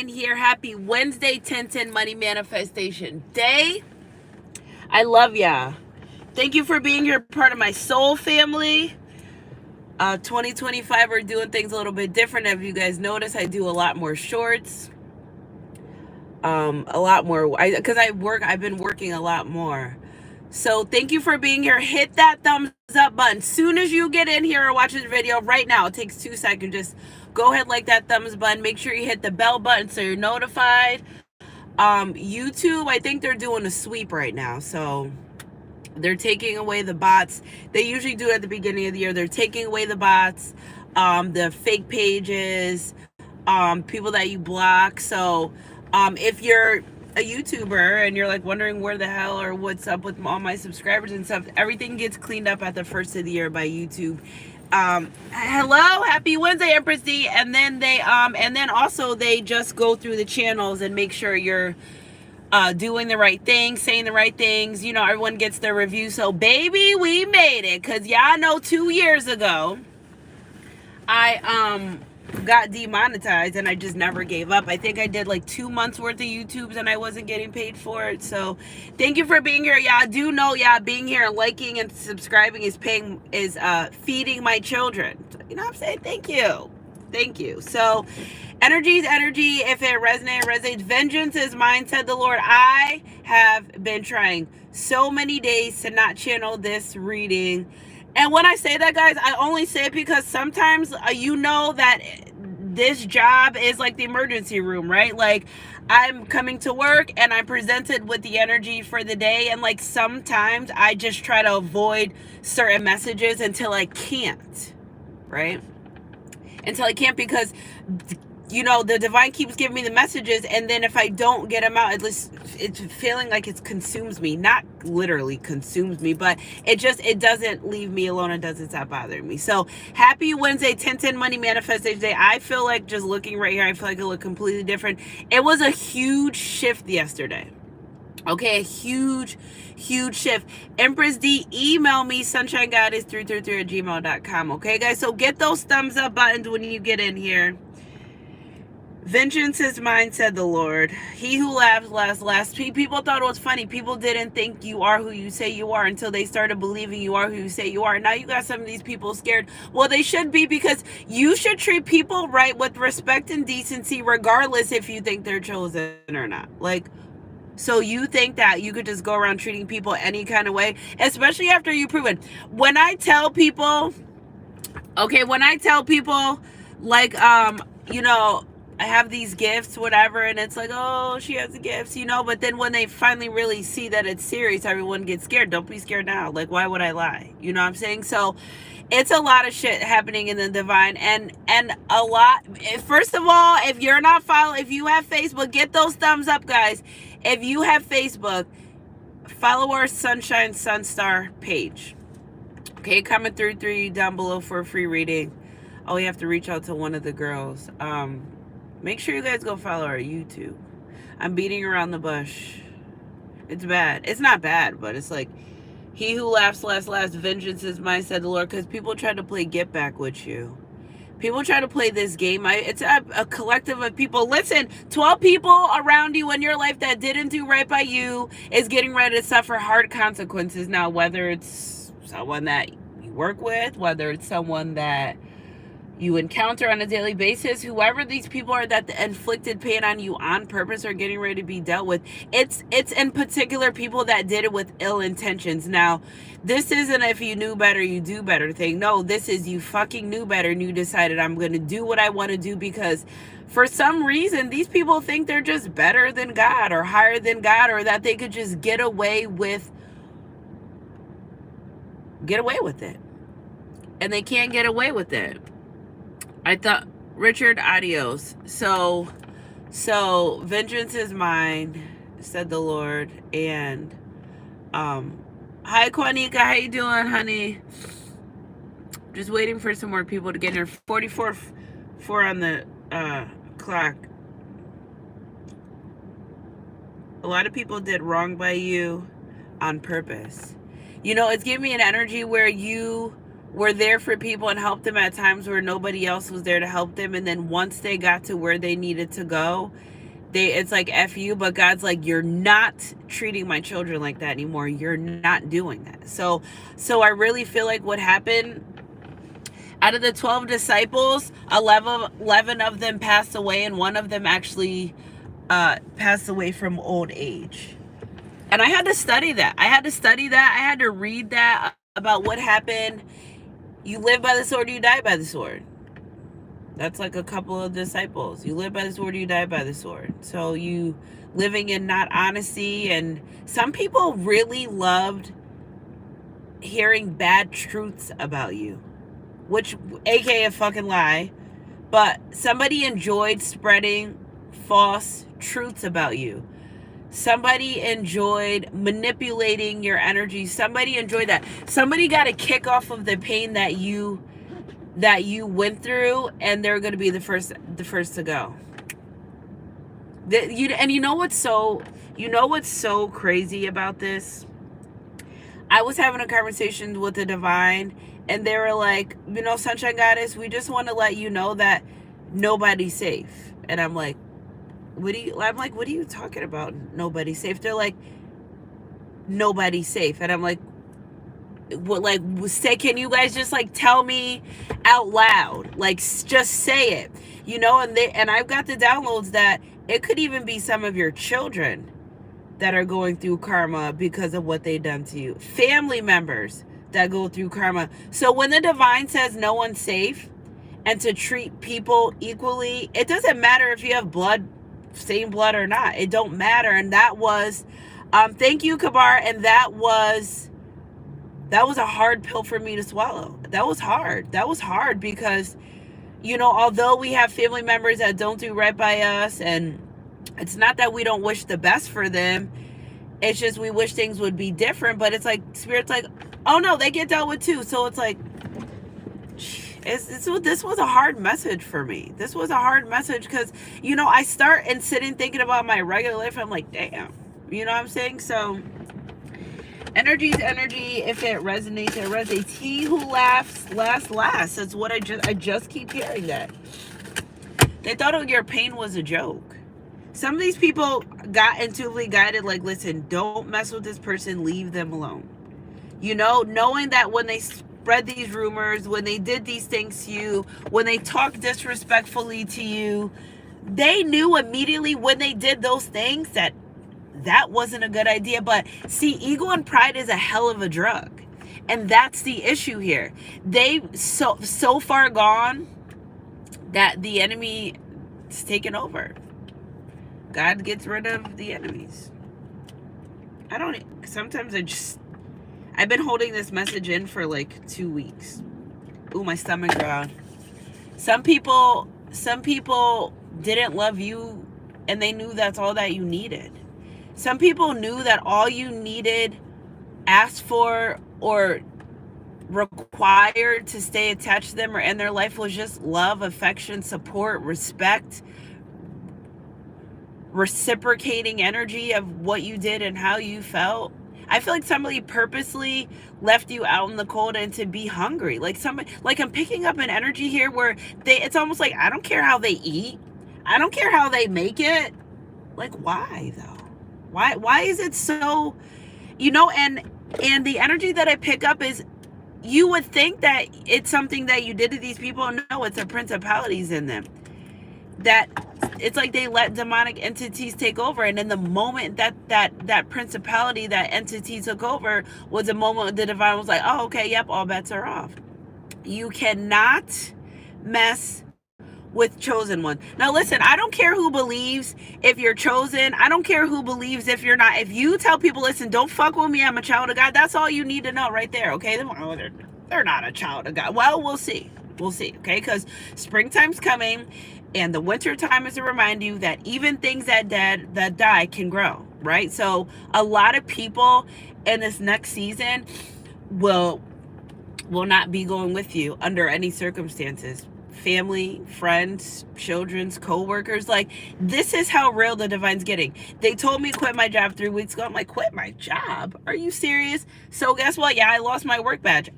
in here. Happy Wednesday, 10/10 Money Manifestation Day. I love ya. Thank you for being here, part of my soul family. 2025, we're doing things a little bit different. If you guys notice, I do a lot more shorts. A lot more, because I've been working a lot more. So thank you for being here. Hit that thumbs up button. Soon as you get in here or watch this video right now, it takes 2 seconds. Just go ahead, like that thumbs button. Make sure you hit the bell button so you're notified. YouTube, I think they're doing a sweep right now. So they're taking away the bots. They usually do it at the beginning of the year. They're taking away the bots, the fake pages, people that you block. So if you're a YouTuber and you're like wondering where the hell or what's up with all my subscribers and stuff, everything gets cleaned up at the first of the year by YouTube. Hello, happy Wednesday, Empress D. And then they just go through the channels and make sure you're doing the right things, saying the right things. You know, everyone gets their review. So baby, we made it. Cause y'all know 2 years ago I got demonetized and I just never gave up. I think I did like 2 months worth of YouTubes and I wasn't getting paid for it. So thank you for being here. Y'all do know, being here and liking and subscribing is feeding my children. You know what I'm saying? Thank you. So energy is energy. If it resonates. Vengeance is mine, said the Lord. I have been trying so many days to not channel this reading. And when I say that, guys, I only say it because sometimes you know that this job is like the emergency room, right? Like I'm coming to work and I'm presented with the energy for the day. And like sometimes I just try to avoid certain messages until I can't, right? Until I can't, because you know, the divine keeps giving me the messages, and then if I don't get them out, it's feeling like it consumes me. Not literally consumes me, but it doesn't leave me alone. It doesn't stop bothering me. So happy Wednesday, 10/10 Money Manifestation Day. I feel like, just looking right here, I feel like it looked completely different. It was a huge shift yesterday. Okay, a huge shift. Empress D, email me, sunshinegoddess333@gmail.com. Okay, guys, so get those thumbs up buttons when you get in here. Vengeance is mine, said the Lord. He who laughs last. People thought it was funny. People didn't think you are who you say you are until they started believing you are who you say you are. Now you got some of these people scared. Well, they should be, because you should treat people right, with respect and decency, regardless if you think they're chosen or not. Like, so you think that you could just go around treating people any kind of way, especially after you've proven. When I tell people, like, you know, I have these gifts, whatever, and it's like, oh, she has the gifts, you know, but then when they finally really see that it's serious, everyone gets scared. Don't be scared now. Like, why would I lie? You know what I'm saying? So it's a lot of shit happening in the divine, and a lot. First of all, if you're not following, if you have Facebook, get those thumbs up, guys. If you have Facebook, follow our Sunshine Sunstar page. Okay, comment through down below for a free reading. Oh, you have to reach out to one of the girls. Make sure you guys go follow our YouTube. I'm beating around the bush. It's bad. It's not bad, but it's like, he who laughs last, vengeance is mine, said the Lord. Because people try to play get back with you. People try to play this game. It's a collective of people. Listen, 12 people around you in your life that didn't do right by you is getting ready to suffer hard consequences now, whether it's someone that you work with, whether it's someone that you encounter on a daily basis, whoever these people are that inflicted pain on you on purpose are getting ready to be dealt with. It's in particular people that did it with ill intentions. Now, this isn't if you knew better, you do better thing. No, this is you fucking knew better and you decided, I'm going to do what I want to do because for some reason, these people think they're just better than God or higher than God, or that they could just get away with it. And they can't get away with it. I thought, Richard, adios. So vengeance is mine, said the Lord. And hi Quanika, how you doing, honey? Just waiting for some more people to get here. 44 on the clock. A lot of people did wrong by you on purpose. You know, it's giving me an energy where you were there for people and helped them at times where nobody else was there to help them. And then once they got to where they needed to go, it's like F you, but God's like, you're not treating my children like that anymore. You're not doing that. So I really feel like what happened, out of the 12 disciples, 11 of them passed away, and one of them actually passed away from old age. And I had to study that. I had to read that about what happened. You live by the sword, you die by the sword. That's like a couple of disciples. You live by the sword, you die by the sword. So you living in not honesty. And some people really loved hearing bad truths about you, which aka a fucking lie. But somebody enjoyed spreading false truths about you. Somebody enjoyed manipulating your energy. Somebody enjoyed that. Somebody got a kick off of the pain that you went through, and they're going to be the first to go. And you know what's so crazy about this? I was having a conversation with the divine, and they were like, Sunshine Goddess, we just want to let you know that nobody's safe. And I'm like, what are you talking about? Nobody's safe. They're like, nobody's safe. And I'm like, what, like, say, can you guys just like tell me out loud, like just say it, and I've got the downloads that it could even be some of your children that are going through karma because of what they've done to you, family members that go through karma. So when the divine says no one's safe and to treat people equally, it doesn't matter if you have same blood or not. It don't matter. And that was thank you, Kabar. And that was a hard pill for me to swallow. That was hard because although we have family members that don't do right by us, and it's not that we don't wish the best for them, it's just we wish things would be different. But it's like Spirit's like, oh no, they get dealt with too. So it's like, this was a hard message for me. This was a hard message because, I start and sitting thinking about my regular life. I'm like, damn, you know what I'm saying? So energy's energy. If it resonates, it resonates. He who laughs last. That's what I just keep hearing that. They thought your pain was a joke. Some of these people got intuitively guided, like, listen, don't mess with this person, leave them alone. Knowing that when they spread these rumors, when they did these things to you, when they talked disrespectfully to you, they knew immediately when they did those things that wasn't a good idea. But see, ego and pride is a hell of a drug. And that's the issue here. They so far gone that the enemy is taken over. God gets rid of the enemies. I've been holding this message in for like 2 weeks. Ooh, my stomach growled. Some people didn't love you, and they knew that's all that you needed. Some people knew that all you needed, asked for, or required to stay attached to them or in their life was just love, affection, support, respect, reciprocating energy of what you did and how you felt. I feel like somebody purposely left you out in the cold and to be hungry. Like I'm picking up an energy here where it's almost like, I don't care how they eat. I don't care how they make it. Like, why though? Why is it so, and the energy that I pick up is, you would think that it's something that you did to these people. No, it's a principalities in them. That it's like they let demonic entities take over, and in the moment that principality, that entity took over, was a moment the divine was like, oh, okay, yep, all bets are off. You cannot mess with chosen one. Now listen, I don't care who believes if you're chosen. I don't care who believes if you're not. If you tell people, listen, don't fuck with me, I'm a child of God, that's all you need to know right there, okay? They're not a child of God. Well, we'll see, okay? Because springtime's coming, and the winter time is to remind you that even things that die can grow, right? So a lot of people in this next season will not be going with you under any circumstances. Family, friends, children's, co-workers, like, this is how real the divine's getting. They told me to quit my job 3 weeks ago. I'm like, quit my job? Are you serious? So guess what? Yeah, I lost my work badge.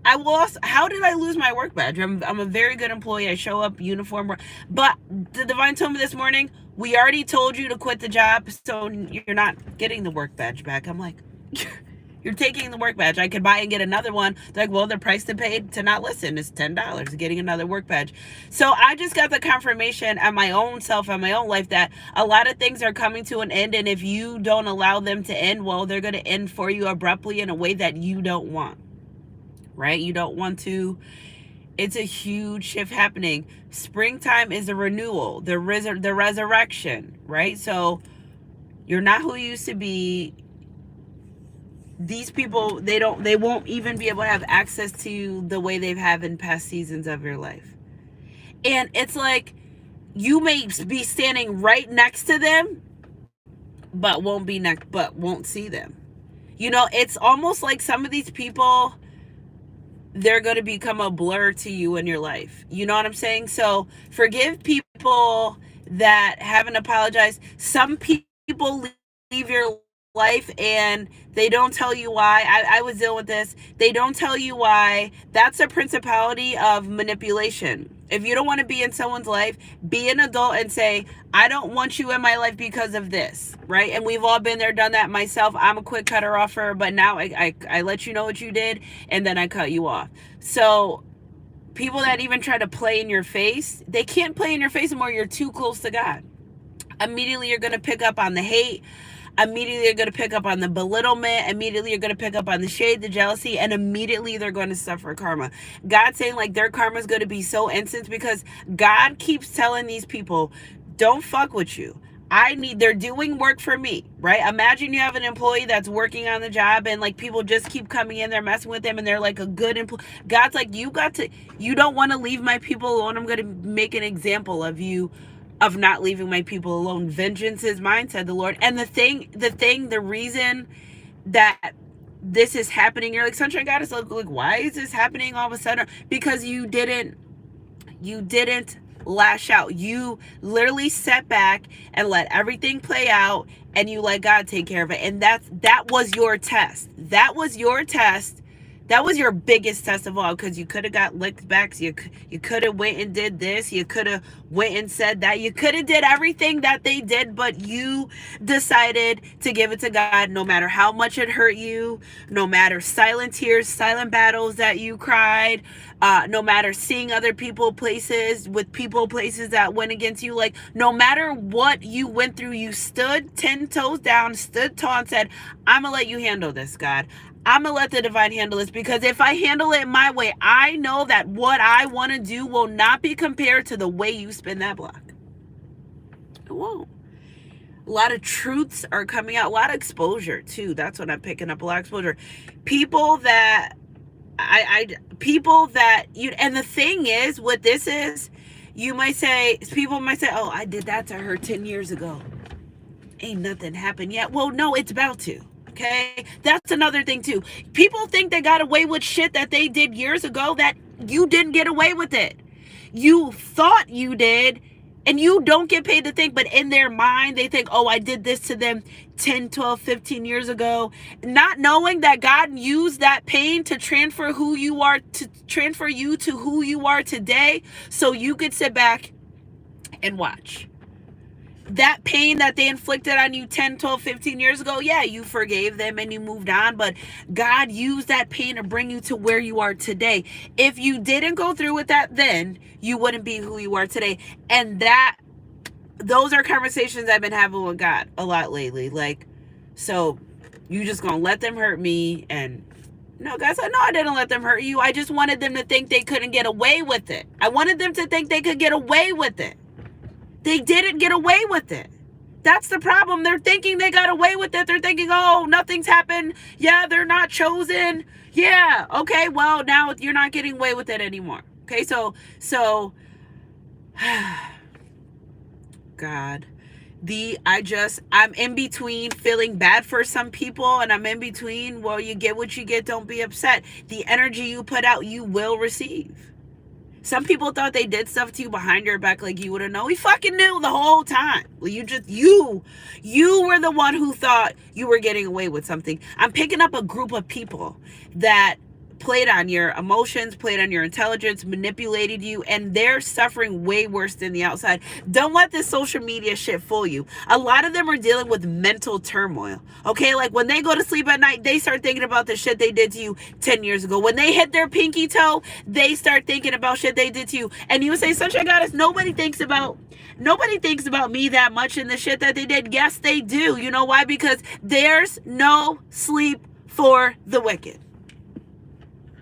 I will also, how did I lose my work badge? I'm a very good employee. I show up uniform. But the divine told me this morning, we already told you to quit the job, so you're not getting the work badge back. I'm like, you're taking the work badge. I could buy and get another one. They're like, well, the price to pay to not listen is $10, getting another work badge. So I just got the confirmation on my own self, on my own life, that a lot of things are coming to an end. And if you don't allow them to end, well, they're going to end for you abruptly in a way that you don't want. Right? You don't want to. It's a huge shift happening. Springtime is a renewal, the resurrection, right? So you're not who you used to be. These people, they won't even be able to have access to you the way they've had in past seasons of your life. And it's like, you may be standing right next to them, but won't see them. You know, it's almost like some of these people, they're going to become a blur to you in your life. You know what I'm saying? So forgive people that haven't apologized. Some people leave your life and they don't tell you why. I was dealing with this. They don't tell you why. That's a principality of manipulation. If you don't want to be in someone's life, be an adult and say, I don't want you in my life because of this, right? And we've all been there, done that. Myself, I'm a quick cutter offer, but now I let you know what you did, and then I cut you off. So people that even try to play in your face, they can't play in your face anymore. You're too close to God. Immediately you're going to pick up on the hate. Immediately you're going to pick up on the belittlement. Immediately you're going to pick up on the shade, the jealousy, and immediately they're going to suffer karma. God's saying like their karma is going to be so instant because God keeps telling these people, don't fuck with you. They're doing work for me, right? Imagine you have an employee that's working on the job and like people just keep coming in, they're messing with them and they're like a good employee. God's like, you don't want to leave my people alone. I'm going to make an example of you of not leaving my people alone. Vengeance is mine, said the Lord. And the reason that this is happening, you're like, Sunshine Goddess, like, why is this happening all of a sudden? Because you didn't lash out. You literally sat back and let everything play out and you let God take care of it. And that was your test. That was your test. That was your biggest test of all, because you could have got licked back. You could have went and did this. You could have went and said that. You could have did everything that they did, but you decided to give it to God no matter how much it hurt you, no matter silent tears, silent battles that you cried, no matter seeing other places that went against you. Like, no matter what you went through, you stood 10 toes down, stood tall and said, I'm going to let you handle this, God. I'm going to let the divine handle this, because if I handle it my way, I know that what I want to do will not be compared to the way you spin that block. It won't. A lot of truths are coming out. A lot of exposure, too. That's what I'm picking up. A lot of exposure. People that and the thing is, what this is, people might say, oh, I did that to her 10 years ago. Ain't nothing happened yet. Well, no, it's about to. Okay, that's another thing too. People think they got away with shit that they did years ago that you didn't get away with it. You thought you did, and you don't get paid to think, but in their mind, they think, oh, I did this to them 10, 12, 15 years ago. Not knowing that God used that pain to transfer you to who you are today, so you could sit back and watch. That pain that they inflicted on you 10, 12, 15 years ago, yeah, you forgave them and you moved on, but God used that pain to bring you to where you are today. If you didn't go through with that then, you wouldn't be who you are today. And those are conversations I've been having with God a lot lately. Like, so you just gonna let them hurt me? And no, God said, no, I didn't let them hurt you. I just wanted them to think they couldn't get away with it. I wanted them to think they could get away with it. They didn't get away with it. That's the problem. They're thinking they got away with it. They're thinking, oh, nothing's happened. Yeah, they're not chosen. Yeah, okay, well, now you're not getting away with it anymore. Okay, so God, I'm in between feeling bad for some people, and I'm in between, well, you get what you get, don't be upset. The energy you put out, you will receive. Some people thought they did stuff to you behind your back like you would have known. We fucking knew the whole time. Well, you were the one who thought you were getting away with something. I'm picking up a group of people that played on your emotions, played on your intelligence, manipulated you, and they're suffering way worse than the outside. Don't let this social media shit fool you. A lot of them are dealing with mental turmoil. Okay, like when they go to sleep at night, they start thinking about the shit they did to you 10 years ago. When they hit their pinky toe, they start thinking about shit they did to you. And you would say, Sunshine Goddess, nobody thinks about me that much in the shit that they did. Yes, they do. You know why? Because there's no sleep for the wicked.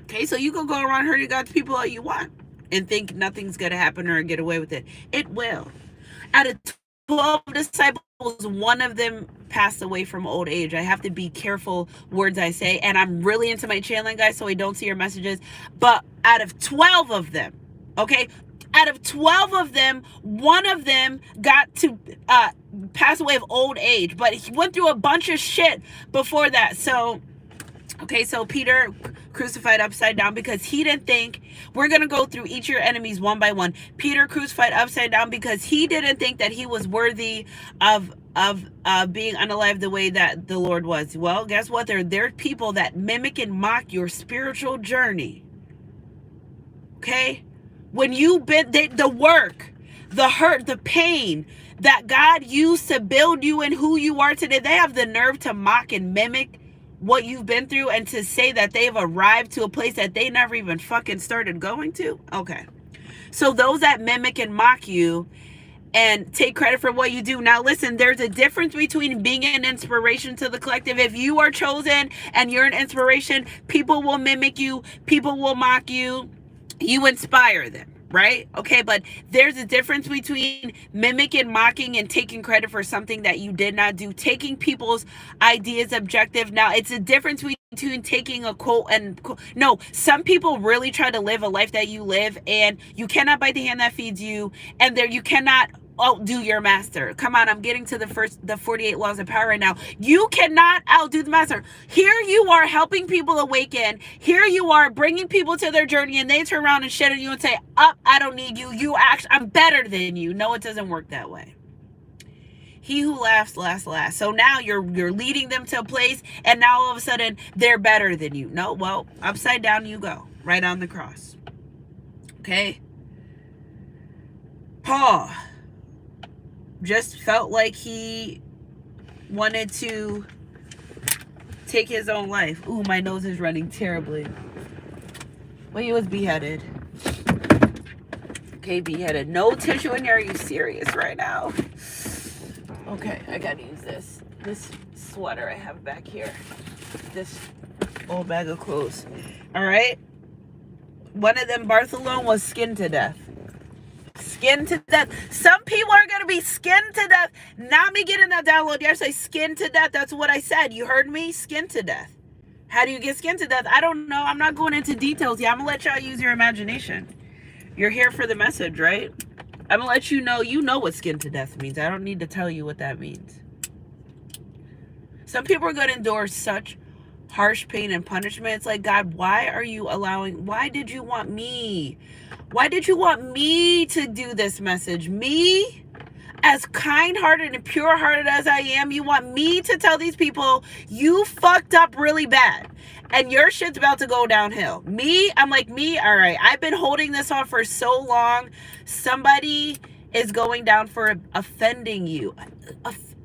Okay, so you can go around hurting God's people all you want and think nothing's going to happen or get away with it. It will. Out of 12 disciples, one of them passed away from old age. I have to be careful words I say, and I'm really into my channeling, guys, so I don't see your messages. But out of 12 of them, okay, out of 12 of them, one of them got to pass away of old age, but he went through a bunch of shit before that. So, okay, so Peter crucified upside down because he didn't think, we're going to go through each of your enemies one by one. Peter crucified upside down because he didn't think that he was worthy of being unalive the way that the Lord was. Well, guess what? There are people that mimic and mock your spiritual journey. Okay? When you've been, the work, the hurt, the pain that God used to build you and who you are today, they have the nerve to mock and mimic what you've been through and to say that they've arrived to a place that they never even fucking started going to. Okay. So those that mimic and mock you and take credit for what you do. Now listen, there's a difference between being an inspiration to the collective. If you are chosen and you're an inspiration, people will mimic you, people will mock you, you inspire them. Right? Okay, but there's a difference between mimicking, mocking, and taking credit for something that you did not do. Taking people's ideas objective. Now, it's a difference between taking a quote and... No, some people really try to live a life that you live, and you cannot bite the hand that feeds you, and there you cannot outdo your master. Come on, I'm getting to the 48 laws of power right now. You cannot outdo the master. Here you are helping people awaken. Here you are bringing people to their journey, and they turn around and shit on you and say, I don't need you. I'm better than you. No, it doesn't work that way. He who laughs, last. So now you're leading them to a place, and now all of a sudden they're better than you. No, well, upside down you go, right on the cross. Okay? Paul just felt like he wanted to take his own life. Ooh, my nose is running terribly. Well, he was beheaded. Okay, beheaded. No tissue in here. Are you serious right now? Okay, I gotta use this sweater I have back here. This old bag of clothes. All right. One of them, Bartholomew, was skinned to death. Skinned to death. Some people are going to be skinned to death. Not me getting that download yesterday. Skinned to death. That's what I said. You heard me? Skinned to death. How do you get skinned to death? I don't know. I'm not going into details yet. I'm going to let y'all use your imagination. You're here for the message, right? I'm going to let you know what skinned to death means. I don't need to tell you what that means. Some people are going to endure such harsh pain and punishment. It's like, God, why did you want me? Why did you want me to do this message? Me? As kind-hearted and pure-hearted as I am, you want me to tell these people you fucked up really bad and your shit's about to go downhill. Me? I'm like, me? All right. I've been holding this on for so long. Somebody is going down for offending you.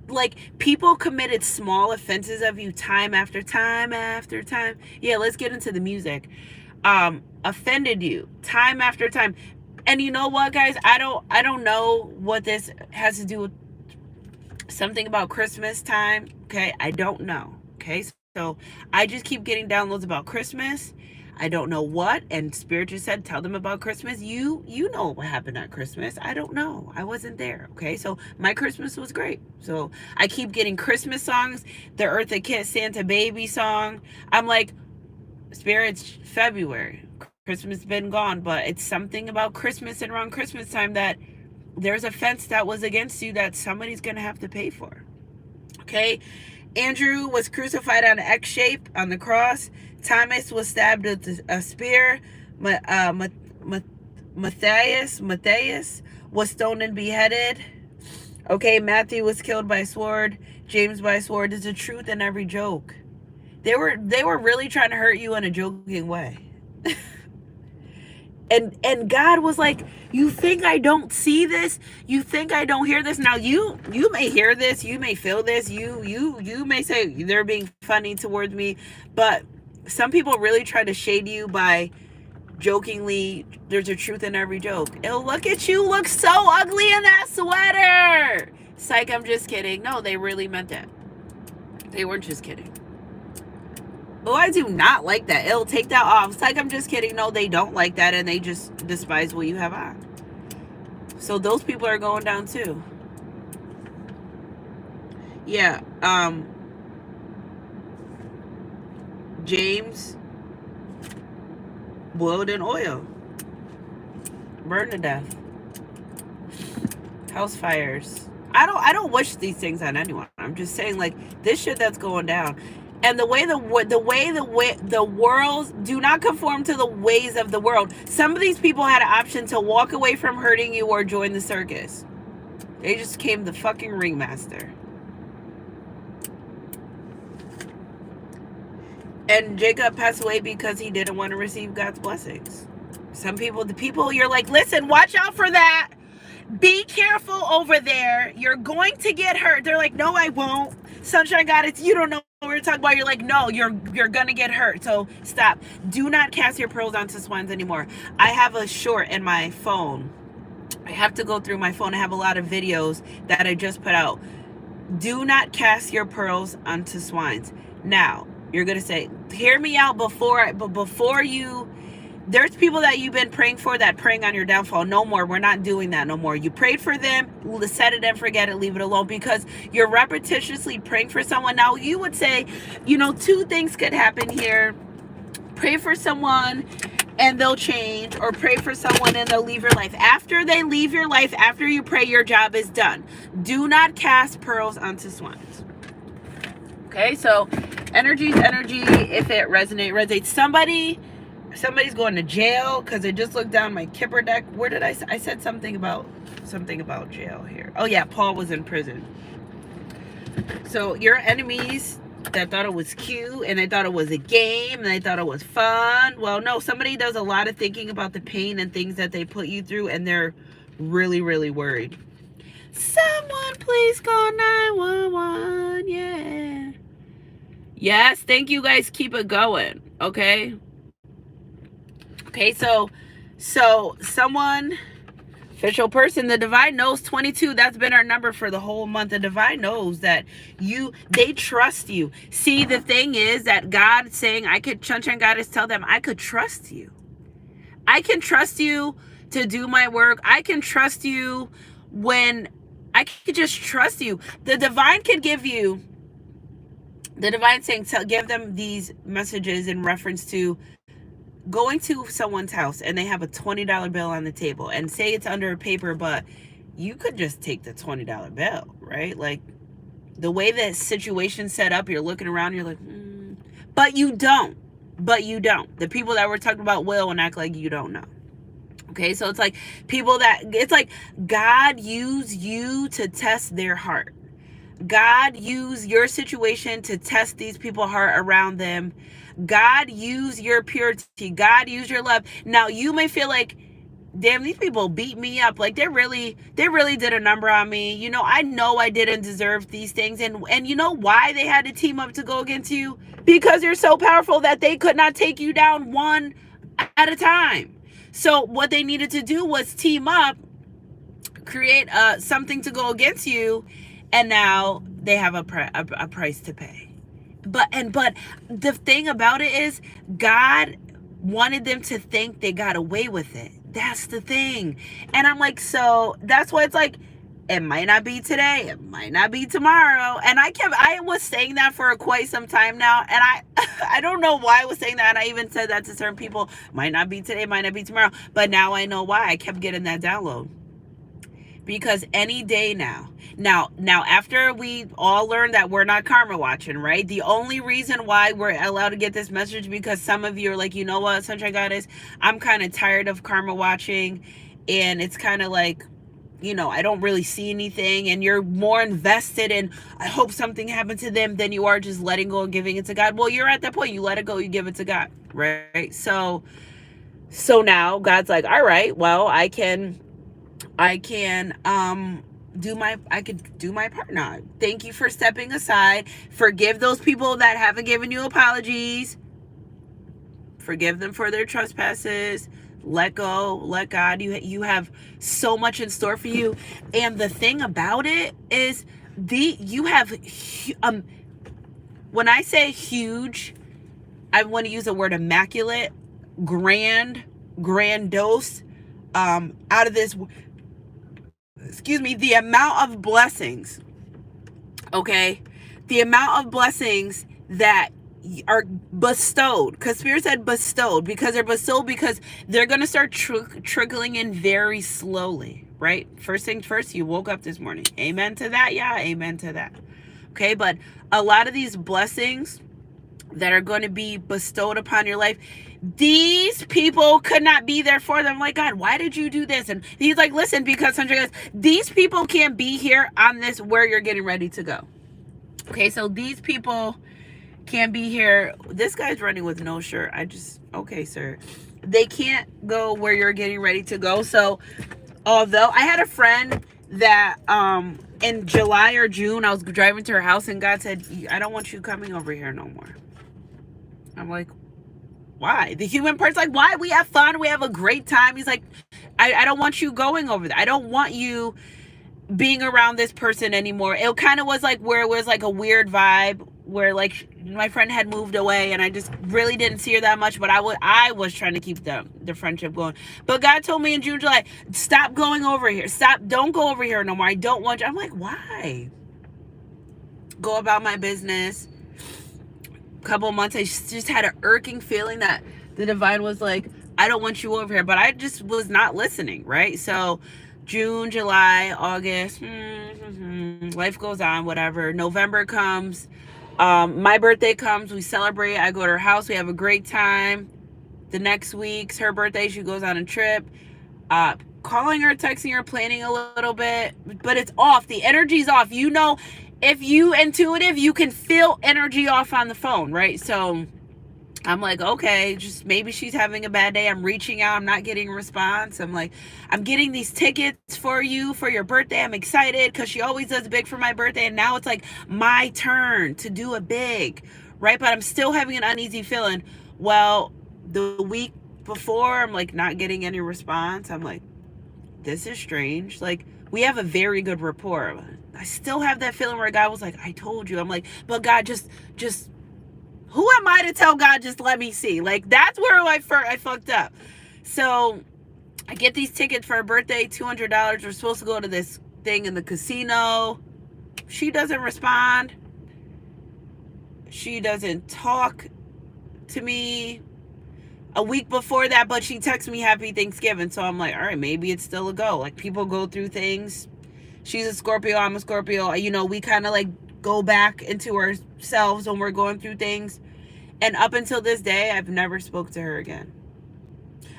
Like, people committed small offenses of you time after time after time. Yeah, let's get into the music. Offended you time after time. And you know what, guys? I don't know what this has to do with something about Christmas time. Okay, I don't know. Okay, so I just keep getting downloads about Christmas. I don't know what, and Spirit just said, tell them about Christmas. You know what happened at Christmas. I don't know. I wasn't there. Okay, so my Christmas was great. So I keep getting Christmas songs, the Eartha Kitt Santa Baby song. I'm like, Spirit's February. Christmas has been gone, but it's something about Christmas and around Christmas time that there's a fence that was against you that somebody's going to have to pay for. Okay? Andrew was crucified on an X shape on the cross. Thomas was stabbed with a spear. Matthias was stoned and beheaded. Okay, Matthew was killed by sword. James by sword. There's a truth in every joke. They were really trying to hurt you in a joking way. And God was like, you think I don't see this? You think I don't hear this? Now you may hear this, you may feel this, you may say they're being funny towards me, but some people really try to shade you by jokingly, there's a truth in every joke. Oh, look at you, look so ugly in that sweater. Psych, I'm just kidding. No, they really meant that. They weren't just kidding. Oh, I do not like that. It'll take that off. It's like, I'm just kidding. No, they don't like that, and they just despise what you have on. So those people are going down too. Yeah. James boiled in oil. Burned to death. House fires. I don't wish these things on anyone. I'm just saying, like, this shit that's going down. And the way the world, do not conform to the ways of the world. Some of these people had an option to walk away from hurting you or join the circus. They just became the fucking ringmaster. And Jacob passed away because he didn't want to receive God's blessings. Some people, the people you're like, listen, watch out for that. Be careful over there. You're going to get hurt. They're like, no, I won't. Sunshine God, it's, you don't know what we're talking about. You're like, no, you're gonna get hurt. So stop. Do not cast your pearls onto swines anymore. I have a short in my phone. I have to go through my phone. I have a lot of videos that I just put out. Do not cast your pearls onto swines. Now, you're gonna say, hear me out before you. There's people that you've been praying for that praying on your downfall. No more. We're not doing that no more. You prayed for them, set it and forget it, leave it alone, because you're repetitiously praying for someone. Now, you would say, you know, two things could happen here. Pray for someone and they'll change, or pray for someone and they'll leave your life. After they leave your life, after you pray, your job is done. Do not cast pearls onto swines. Okay, so energy's energy. If it resonates. Somebody's going to jail, because I just looked down my Kipper deck. Where did I said something about jail here. Oh yeah, Paul was in prison. So your enemies that thought it was cute, and they thought it was a game, and they thought it was fun. Well, no, somebody does a lot of thinking about the pain and things that they put you through, and they're really, really worried. Someone please call 911. Yeah. Yes, thank you guys. Keep it going. Okay. Okay, so someone, official person, the divine knows 22. That's been our number for the whole month. The divine knows that they trust you. See, the thing is that God saying, Sunshine Goddess, tell them, I could trust you. I can trust you to do my work. I can trust you when I could just trust you. The divine could give you, the divine saying, give them these messages in reference to going to someone's house and they have a $20 bill on the table, and say it's under a paper, but you could just take the $20 bill, right? Like, the way that situation's set up, you're looking around, you're like, but you don't. The people that we're talking about will and act like you don't know. Okay, so it's like people it's like God used you to test their heart. God used your situation to test these people's heart around them. God used your purity. God used your love. Now, you may feel like, damn, these people beat me up. Like, they really did a number on me. You know I didn't deserve these things. And you know why they had to team up to go against you? Because you're so powerful that they could not take you down one at a time. So what they needed to do was team up, create something to go against you, and now they have a price to pay. But the thing about it is, God wanted them to think they got away with it. That's the thing. And I'm like, so that's why it's like, it might not be today, it might not be tomorrow. And I was saying that for quite some time now, and I don't know why I was saying that. And I even said that to certain people, might not be today, might not be tomorrow. But now I know why I kept getting that download. Because any day now after we all learned that we're not karma watching, right? The only reason why we're allowed to get this message, because some of you are like, you know what, Sunshine Goddess, I'm kind of tired of karma watching, and it's kind of like I don't really see anything, and you're more invested in, I hope something happened to them, than you are just letting go and giving it to God. Well, you're at that point. You let it go, you give it to God, right? So now God's like, all right, well, I could do my part now. Thank you for stepping aside. Forgive those people that haven't given you apologies. Forgive them for their trespasses. Let go, let God. You have so much in store for you. And the thing about it is, you have, when I say huge, I want to use the word immaculate, grandiose, out of this, the amount of blessings, okay? The amount of blessings that are bestowed, because Spirit said bestowed, because they're bestowed, because they're going to start trickling in very slowly, right? First things first, you woke up this morning. Amen to that. Yeah, amen to that. Okay, but a lot of these blessings that are going to be bestowed upon your life, these people could not be there for them. Like, God, why did you do this? And he's like, listen, because Sandra goes, these people can't be here on this where you're getting ready to go. Okay, so these people can't be here. This guy's running with no shirt. Okay, sir. They can't go where you're getting ready to go. So although I had a friend that in July or June, I was driving to her house, and God said, I don't want you coming over here no more. I'm like, why? The human part's like, why? We have fun. We have a great time. He's like, I don't want you going over there. I don't want you being around this person anymore. It kind of was like where it was like a weird vibe, where like my friend had moved away, and I just really didn't see her that much, but I was trying to keep the friendship going. But God told me in June, July, stop going over here. Don't go over here no more. I don't want you. I'm like, why? Go about my business. Couple of months, I just had an irking feeling that the divine was like, I don't want you over here, but I just was not listening, right? So June, July, August, life goes on, whatever. November comes, my birthday comes, we celebrate, I go to her house, we have a great time. The next week's her birthday, she goes on a trip, calling her, texting her, planning a little bit, but it's off, the energy's off. If you intuitive, you can feel energy off on the phone, right? So I'm like, okay, just maybe she's having a bad day. I'm reaching out. I'm not getting a response. I'm like, I'm getting these tickets for you for your birthday. I'm excited because she always does big for my birthday. And now it's like my turn to do it big, right? But I'm still having an uneasy feeling. Well, the week before, I'm like not getting any response. I'm like, this is strange. Like, we have a very good rapport. I still have that feeling where God was like, I told you. I'm like, but God, just who am I to tell God, just let me see? Like, that's where I fucked up. So I get these tickets for her birthday, $200. We're supposed to go to this thing in the casino. She doesn't respond. She doesn't talk to me. A week before that, but she texts me happy Thanksgiving. So I'm like, all right, maybe it's still a go. Like, people go through things. She's a Scorpio, I'm a Scorpio. We kind of like go back into ourselves when we're going through things. And up until this day, I've never spoke to her again.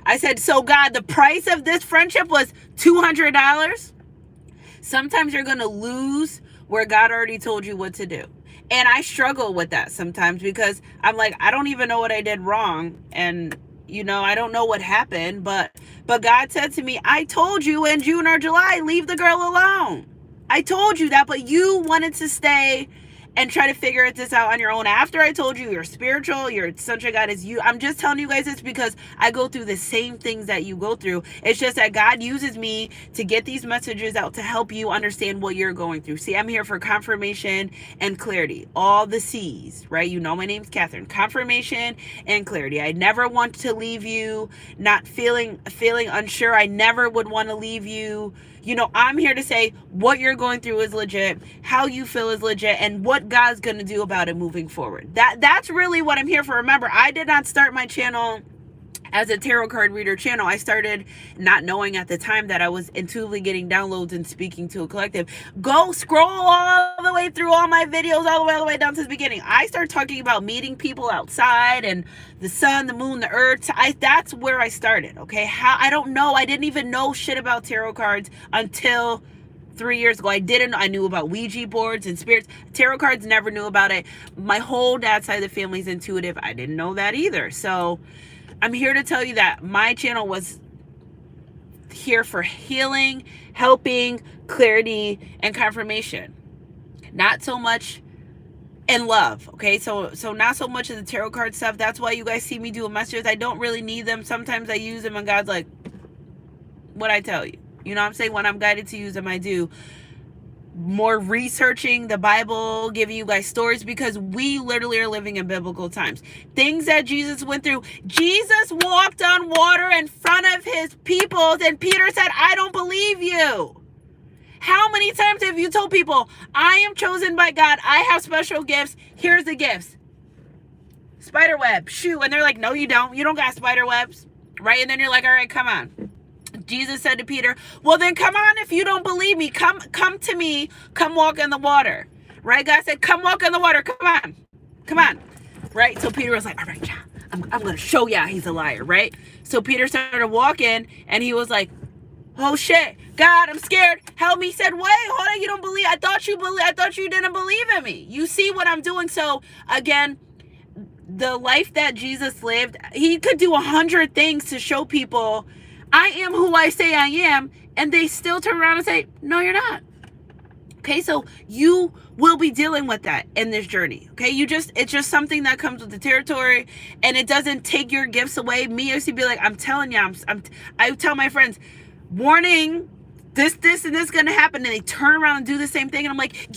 I said, so God, the price of this friendship was $200. Sometimes you're going to lose where God already told you what to do. And I struggle with that sometimes, because I'm like, I don't even know what I did wrong. And, I don't know what happened. But God said to me, I told you in June or July, leave the girl alone. I told you that, but you wanted to stay and try to figure this out on your own. After I told you you're spiritual, your sunshine God is you. I'm just telling you guys this because I go through the same things that you go through. It's just that God uses me to get these messages out to help you understand what you're going through. See, I'm here for confirmation and clarity. All the C's, right? My name's Catherine. Confirmation and clarity. I never want to leave you not feeling unsure. I never would want to leave you. I'm here to say what you're going through is legit, how you feel is legit, and what God's going to do about it moving forward. That's really what I'm here for. Remember, I did not start my channel as a tarot card reader channel, I started not knowing at the time that I was intuitively getting downloads and speaking to a collective. Go scroll all the way through all my videos, all the way down to the beginning. I started talking about meeting people outside and the sun, the moon, the earth. That's where I started, okay? I don't know. I didn't even know shit about tarot cards until 3 years ago. I knew about Ouija boards and spirits. Tarot cards, never knew about it. My whole dad's side of the family is intuitive. I didn't know that either. So I'm here to tell you that my channel was here for healing, helping, clarity, and confirmation. Not so much in love, okay? So not so much of the tarot card stuff. That's why you guys see me do messages. I don't really need them. Sometimes I use them and God's like, what I tell you. You know what I'm saying? When I'm guided to use them, I do more researching the Bible, giving you guys stories, because we literally are living in biblical times. Things that Jesus went through. Jesus walked on water in front of his people, and Peter said, I don't believe you. How many times have you told people, I am chosen by God, I have special gifts, here's the gifts? Spider web, shoo. And they're like, no, you don't got spider webs, right? And then you're like, all right, come on. Jesus said to Peter, well, then come on. If you don't believe me, come to me. Come walk in the water. Right? God said, come walk in the water. Come on. Right? So Peter was like, all right, yeah, I'm going to show ya he's a liar. Right? So Peter started walking and he was like, oh shit, God, I'm scared. Help me. He said, wait, hold on. You don't believe. I thought you didn't believe in me. You see what I'm doing. So again, the life that Jesus lived, he could do 100 things to show people, I am who I say I am, and they still turn around and say, no, you're not. Okay, so you will be dealing with that in this journey. Okay, it's just something that comes with the territory, and it doesn't take your gifts away. Me, I used to be like, I'm telling you, I tell my friends, warning, this and this is gonna happen, and they turn around and do the same thing, and I'm like,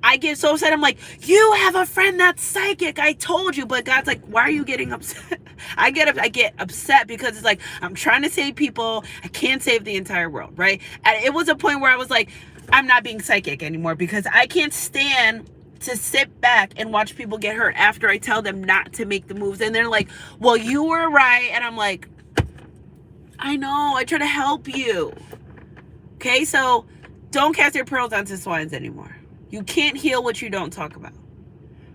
I get so upset. I'm like, you have a friend that's psychic. I told you. But God's like, why are you getting upset? I get upset because it's like, I'm trying to save people. I can't save the entire world, right? And it was a point where I was like, I'm not being psychic anymore, because I can't stand to sit back and watch people get hurt after I tell them not to make the moves. And they're like, well, you were right. And I'm like, I know, I try to help you. Okay, so don't cast your pearls onto swines anymore. You can't heal what you don't talk about.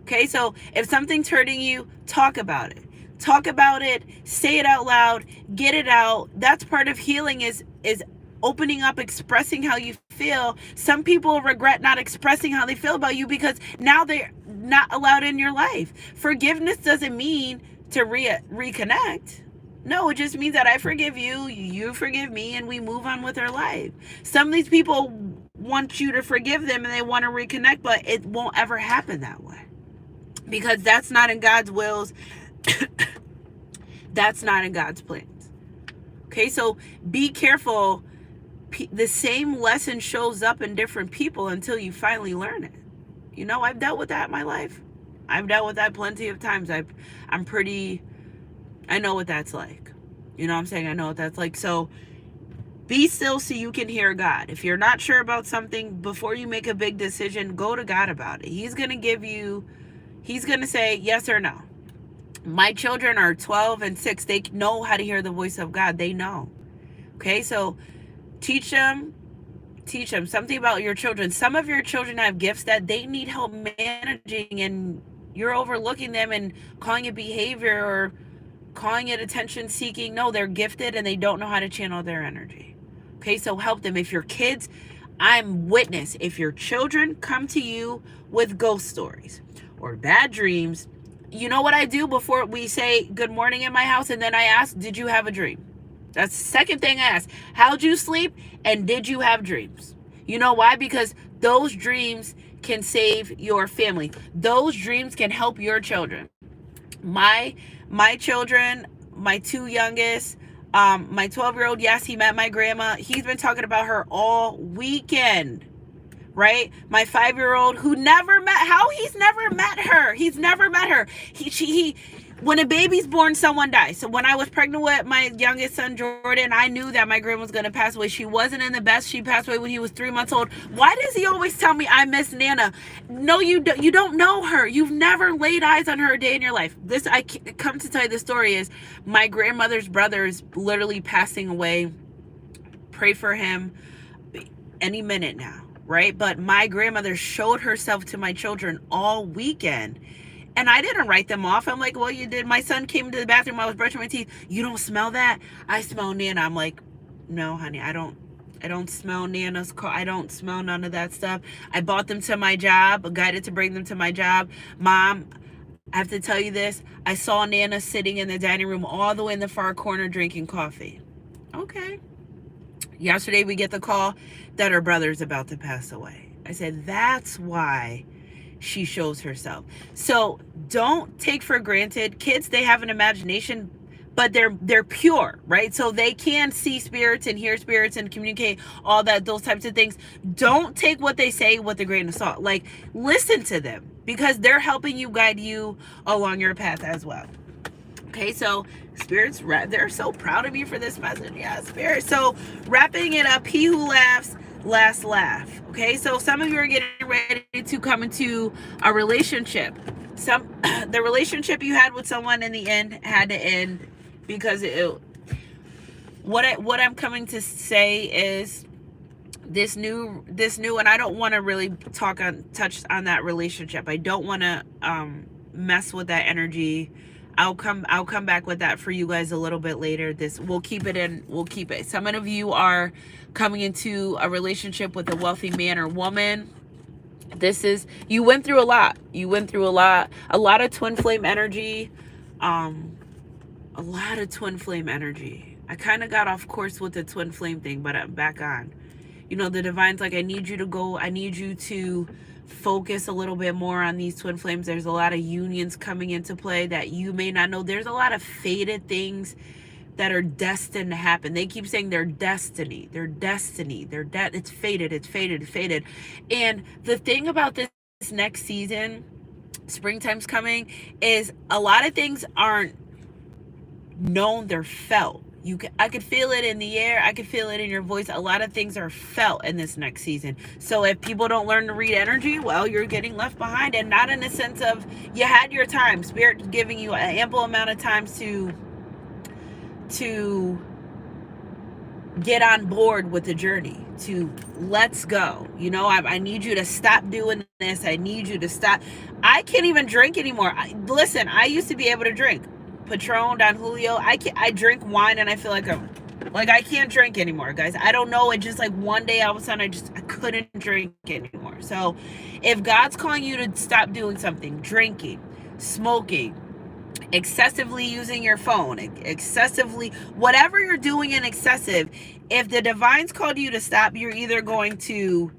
Okay, so if something's hurting you, talk about it. Talk about it, say it out loud, get it out. That's part of healing, is opening up, expressing how you feel. Some people regret not expressing how they feel about you because now they're not allowed in your life. Forgiveness doesn't mean to reconnect. No, it just means that I forgive you, you forgive me, and we move on with our life. Some of these people want you to forgive them and they want to reconnect, but it won't ever happen that way, because that's not in God's wills. That's not in God's plans. Okay, so be careful. The same lesson shows up in different people until you finally learn it. You know, I've dealt with that in my life. I've dealt with that plenty of times. I know what that's like. You know what I'm saying? I know what that's like. So be still so you can hear God. If you're not sure about something, before you make a big decision, go to God about it. He's going to say yes or no. My children are 12 and 6. They know how to hear the voice of God. They know. Okay, so teach them something about your children. Some of your children have gifts that they need help managing, and you're overlooking them and calling it behavior or calling it attention seeking. No, they're gifted and they don't know how to channel their energy. Okay, so help them. If your kids, I'm witness, if your children come to you with ghost stories or bad dreams, you know what I do before we say good morning in my house? And then I ask, did you have a dream? That's the second thing I ask. How'd you sleep? And did you have dreams? You know why? Because those dreams can save your family. Those dreams can help your children. My children, my two youngest, my 12-year-old, yes, he met my grandma. He's been talking about her all weekend, right? My 5-year-old who never met, he's never met her. when a baby's born, someone dies. So when I was pregnant with my youngest son, Jordan, I knew that my grandma was going to pass away. She wasn't in the best. She passed away when he was 3 months old. Why does he always tell me I miss Nana? No, you don't know her. You've never laid eyes on her a day in your life. This, I come to tell you the story, is my grandmother's brother is literally passing away. Pray for him any minute now, right? But my grandmother showed herself to my children all weekend. And I didn't write them off. I'm like, well, you did. My son came to the bathroom. I was brushing my teeth. You don't smell that? I smell Nana. I'm like, no, honey, I don't smell Nana's car. I don't smell none of that stuff. I bought them to my job, guided to bring them to my job. Mom, I have to tell you this. I saw Nana sitting in the dining room all the way in the far corner drinking coffee. Okay. Yesterday we get the call that her brother's about to pass away. I said, that's why she shows herself. So don't take for granted. Kids, they have an imagination, but they're pure, right? So they can see spirits and hear spirits and communicate all that, those types of things. Don't take what they say with a grain of salt. Like, listen to them, because they're helping you, guide you along your path as well. Okay, so spirits, they're so proud of me for this message. Yeah, spirit. So wrapping it up, he who laughs last laugh. Okay, so some of you are getting ready to come into a relationship. The relationship you had with someone in the end had to end because what I'm coming to say is this new, and I don't want to really touch on that relationship. I don't want to mess with that energy. I'll come back with that for you guys a little bit later. We'll keep it. Some of you are coming into a relationship with a wealthy man or woman. You went through a lot. A lot of twin flame energy. A lot of twin flame energy. I kind of got off course with the twin flame thing, but I'm back on. The divine's like, I need you to focus a little bit more on these twin flames. There's a lot of unions coming into play that you may not know. There's a lot of fated things that are destined to happen. They keep saying their destiny. It's fated. And the thing about this next season, springtime's coming, is a lot of things aren't known, they're felt. I could feel it in the air. I could feel it in your voice. A lot of things are felt in this next season. So if people don't learn to read energy, well, you're getting left behind. And not in the sense of you had your time. Spirit giving you an ample amount of time to get on board with the journey, to let's go. I need you to stop doing this. I need you to stop. I can't even drink anymore. Listen, I used to be able to drink Patron, Don Julio. I drink wine and I feel like I can't drink anymore, guys. I don't know. It just like one day all of a sudden I couldn't drink anymore. So if God's calling you to stop doing something, drinking, smoking, excessively using your phone, excessively, whatever you're doing in excessive, if the divine's called you to stop, you're either going to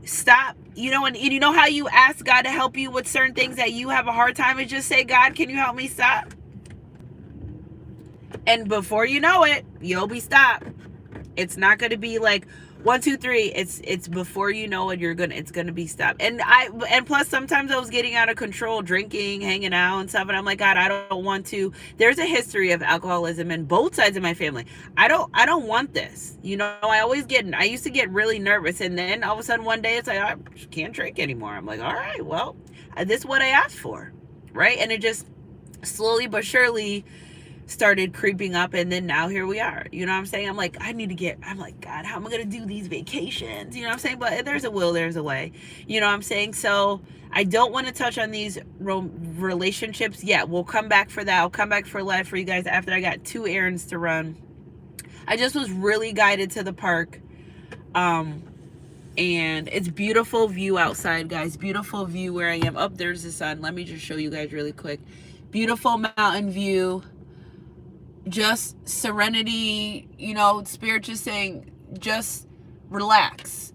stop, and you know how you ask God to help you with certain things that you have a hard time, and just say, God, can you help me stop? And before you know it, you'll be stopped. It's not going to be like 1, 2, 3. It's before you know it, it's going to be stopped. And plus sometimes I was getting out of control, drinking, hanging out and stuff. And I'm like, God, I don't want to. There's a history of alcoholism in both sides of my family. I don't want this. I used to get really nervous. And then all of a sudden one day it's like, I can't drink anymore. I'm like, all right, well, this is what I asked for. Right. And it just slowly but surely started creeping up, and then now here we are. You know what I'm saying? I'm like, I'm like, God, how am I gonna do these vacations? You know what I'm saying? But there's a will, there's a way. You know what I'm saying? So I don't want to touch on these relationships yet. We'll come back for that. I'll come back for live for you guys after I got 2 errands to run. I just was really guided to the park. And it's beautiful view outside, guys. Beautiful view where I am. Up there's the sun. Let me just show you guys really quick. Beautiful mountain view. Just serenity, Spirit just saying, just relax,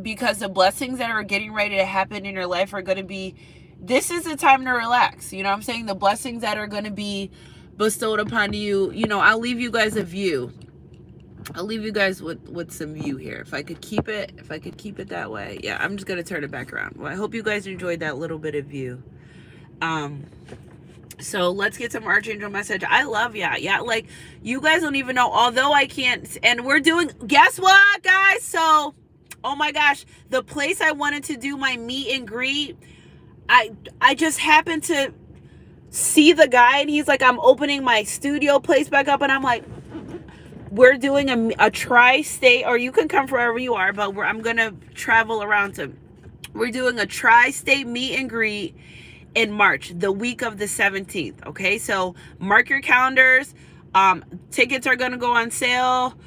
because the blessings that are getting ready to happen in your life are going to be, this is the time to relax. You know what I'm saying? The blessings that are going to be bestowed upon you, I'll leave you guys a view. I'll leave you guys with some view here. If I could keep it that way. Yeah, I'm just going to turn it back around. Well, I hope you guys enjoyed that little bit of view. So let's get some Archangel message. I love ya. Yeah, like you guys don't even know. Although I can't, and we're doing. Guess what, guys? So, oh my gosh, the place I wanted to do my meet and greet, I just happened to see the guy, and he's like, I'm opening my studio place back up, and I'm like, we're doing a tri-state, or you can come from wherever you are, but I'm gonna travel around to. We're doing a tri-state meet and greet in March, the week of the 17th. Okay, so mark your calendars. Tickets are gonna go on sale.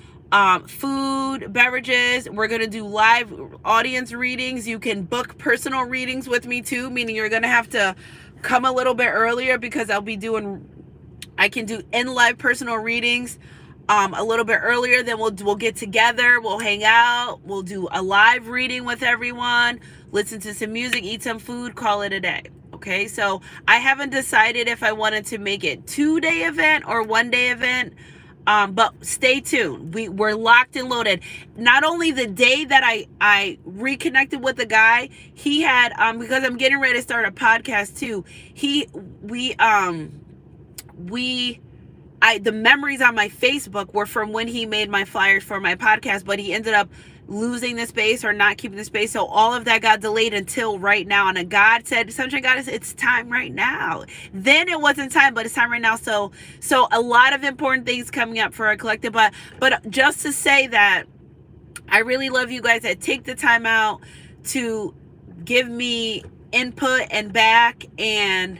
Food, beverages. We're gonna do live audience readings. You can book personal readings with me too, meaning you're gonna have to come a little bit earlier because I can do in live personal readings a little bit earlier. Then we'll get together, we'll hang out, we'll do a live reading with everyone, listen to some music, eat some food, call it a day. Okay, so I haven't decided if I wanted to make it 2-day event or 1-day event. But stay tuned. We're locked and loaded. Not only the day that I reconnected with the guy, he had because I'm getting ready to start a podcast too. The memories on my Facebook were from when he made my flyers for my podcast, but he ended up losing the space or not keeping the space. So all of that got delayed until right now. And God said, Sunshine Goddess, it's time right now. Then it wasn't time, but it's time right now. So a lot of important things coming up for our collective. But just to say that I really love you guys that take the time out to give me input and back, and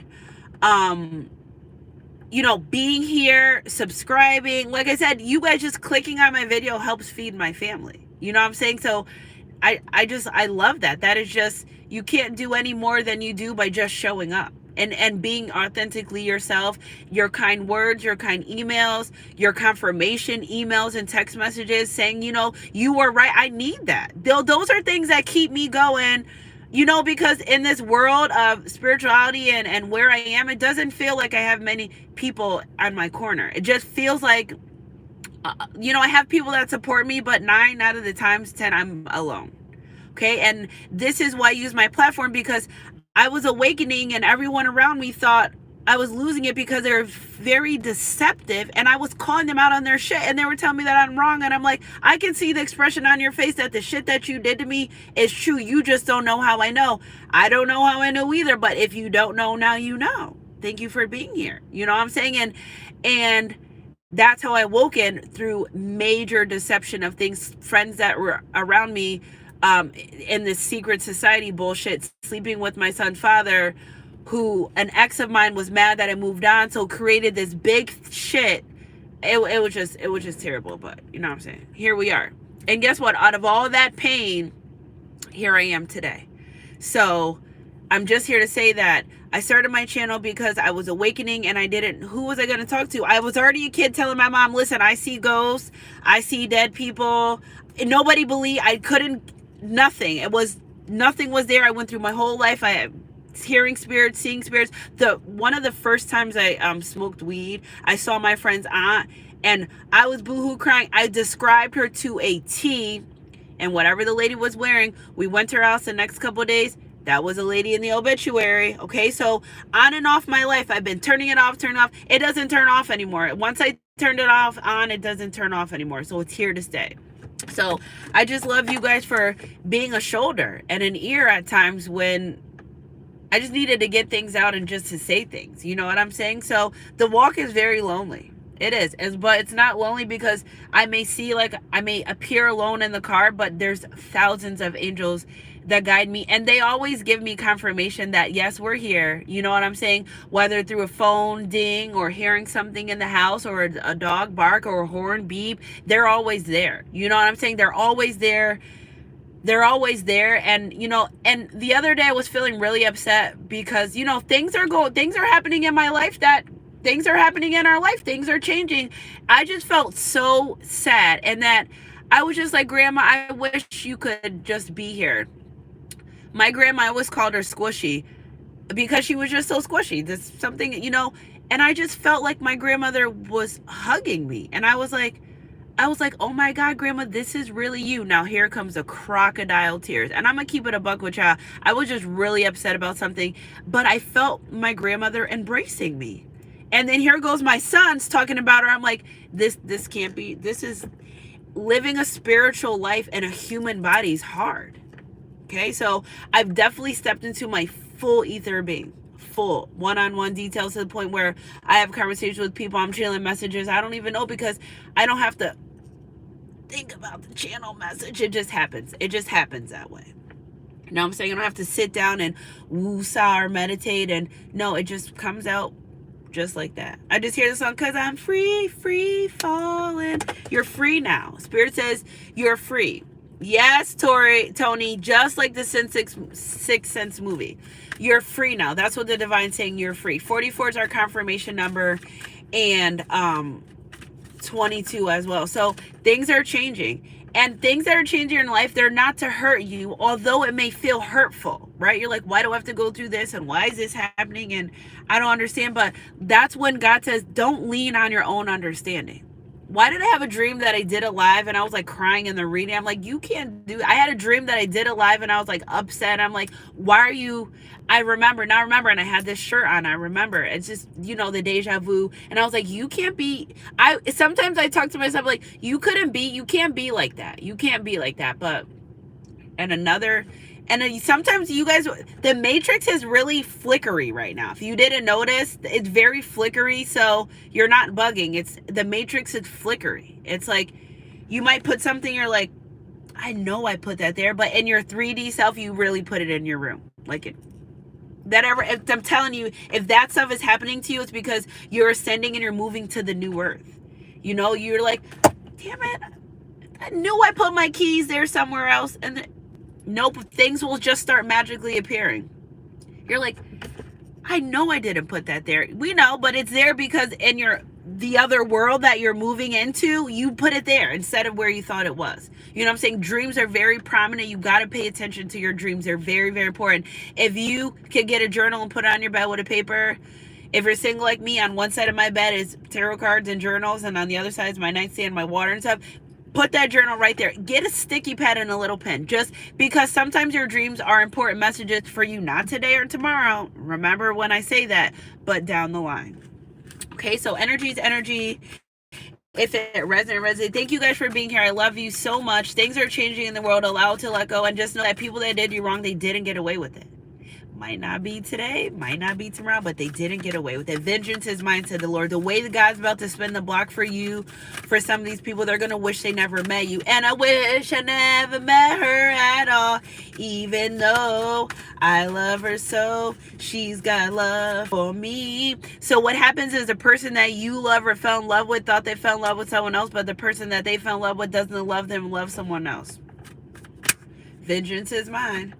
being here, subscribing. Like I said, you guys just clicking on my video helps feed my family. You know what I'm saying? So I love that. That is just, you can't do any more than you do by just showing up and being authentically yourself. Your kind words, your kind emails, your confirmation emails and text messages saying, you were right. I need that. Those are things that keep me going. Because in this world of spirituality and where I am, it doesn't feel like I have many people on my corner. It just feels like, I have people that support me, but 9 out of the times 10, I'm alone. Okay. And this is why I use my platform, because I was awakening and everyone around me thought I was losing it because they're very deceptive, and I was calling them out on their shit, and they were telling me that I'm wrong. And I'm like, I can see the expression on your face that the shit that you did to me is true. You just don't know how I know. I don't know how I know either, but if you don't know now, you know. Thank you for being here. You know what I'm saying? And that's how I woken through major deception of things, friends that were around me in this secret society bullshit, sleeping with my son's father, who an ex of mine was mad that I moved on, so created this big shit. It was just terrible, but you know what I'm saying? Here we are. And guess what? Out of all that pain, here I am today. So I'm just here to say that I started my channel because I was awakening, and who was I going to talk to? I was already a kid telling my mom, listen, I see ghosts, I see dead people. And nobody believed. Nothing was there. I went through my whole life. I hearing spirits, seeing spirits. One of the first times I smoked weed, I saw my friend's aunt, and I was boohoo crying. I described her to a T, and whatever the lady was wearing, we went to her house the next couple of days. That was a lady in the obituary. Okay, so on and off my life, I've been turning it off. It doesn't turn off anymore. Once I turned it on, it doesn't turn off anymore. So it's here to stay. So I just love you guys for being a shoulder and an ear at times when I just needed to get things out and just to say things. You know what I'm saying? So the walk is very lonely. It is. But it's not lonely because I may appear alone in the car, but there's thousands of angels that guide me, and they always give me confirmation that yes, we're here. You know what I'm saying? Whether through a phone ding or hearing something in the house or a dog bark or a horn beep, they're always there. You know what I'm saying? They're always there. And and the other day I was feeling really upset because things are happening in my life, that things are happening in our life, things are changing. I just felt so sad, and that I was just like, Grandma, I wish you could just be here. My grandma, I always called her squishy because she was just so squishy. There's something, and I just felt like my grandmother was hugging me, and I was like, I was like, oh my God, Grandma, this is really you. Now here comes the crocodile tears. And I'm going to keep it a buck with y'all. I was just really upset about something, but I felt my grandmother embracing me. And then here goes my sons talking about her. I'm like, this can't be, this is living a spiritual life in a human body is hard. Okay, so I've definitely stepped into my full ether being. Full one-on-one details to the point where I have conversations with people. I'm channeling messages I don't even know because I don't have to think about the channel message. It just happens. It just happens that way. You know what I'm saying? I don't have to sit down and woo-saw or meditate. And no, it just comes out just like that. I just hear the song because I'm free, free falling. You're free now. Spirit says you're free. Yes, Tony, just like the Sixth Sense movie. You're free now. That's what the divine's saying. You're free. 44 is our confirmation number, and 22 as well. So things are changing. And things that are changing in life, they're not to hurt you, although it may feel hurtful, right? You're like, why do I have to go through this? And why is this happening? And I don't understand. But that's when God says, don't lean on your own understanding. Why did I have a dream that I did it live and I was like crying in the reading? I'm like, you can't do, I had a dream that I did it live and I was like upset. I'm like, why are you, I remember, and I had this shirt on, I remember. It's just, you know, the deja vu. And I was like, you can't be, sometimes I talk to myself like, you can't be like that. You can't be like that. But, sometimes you guys, the matrix is really flickery right now. If you didn't notice, it's very flickery. So you're not bugging. The matrix is flickery. It's like, you might put something, you're like, I know I put that there, but in your 3D self, you really put it in your room. Like I'm telling you, if that stuff is happening to you, it's because you're ascending and you're moving to the new earth. You know, you're like, damn it, I knew I put my keys there somewhere else. And nope, things will just start magically appearing. You're like, I know I didn't put that there. We know, but it's there because in the other world that you're moving into, you put it there instead of where you thought it was. You know what I'm saying? Dreams are very prominent. You got to pay attention to your dreams. They're very, very important. If you can get a journal and put it on your bed with a paper, if you're single like me, on one side of my bed is tarot cards and journals, and on the other side is my nightstand, my water and stuff. Put that journal right there. Get a sticky pad and a little pen, just because sometimes your dreams are important messages for you, not today or tomorrow. Remember when I say that, but down the line. Okay, so energy is energy. If it resonates. Thank you guys for being here. I love you so much. Things are changing in the world. Allow it to let go, and just know that people that did you wrong, they didn't get away with it. Might not be today, might not be tomorrow, but they didn't get away with it. Vengeance is mine, said the Lord. The way that God's about to spin the block for you, for some of these people, they're going to wish they never met you. And I wish I never met her at all, even though I love her so. She's got love for me. So what happens is the person that you love or fell in love with thought they fell in love with someone else, but the person that they fell in love with doesn't love them and love someone else. Vengeance is mine.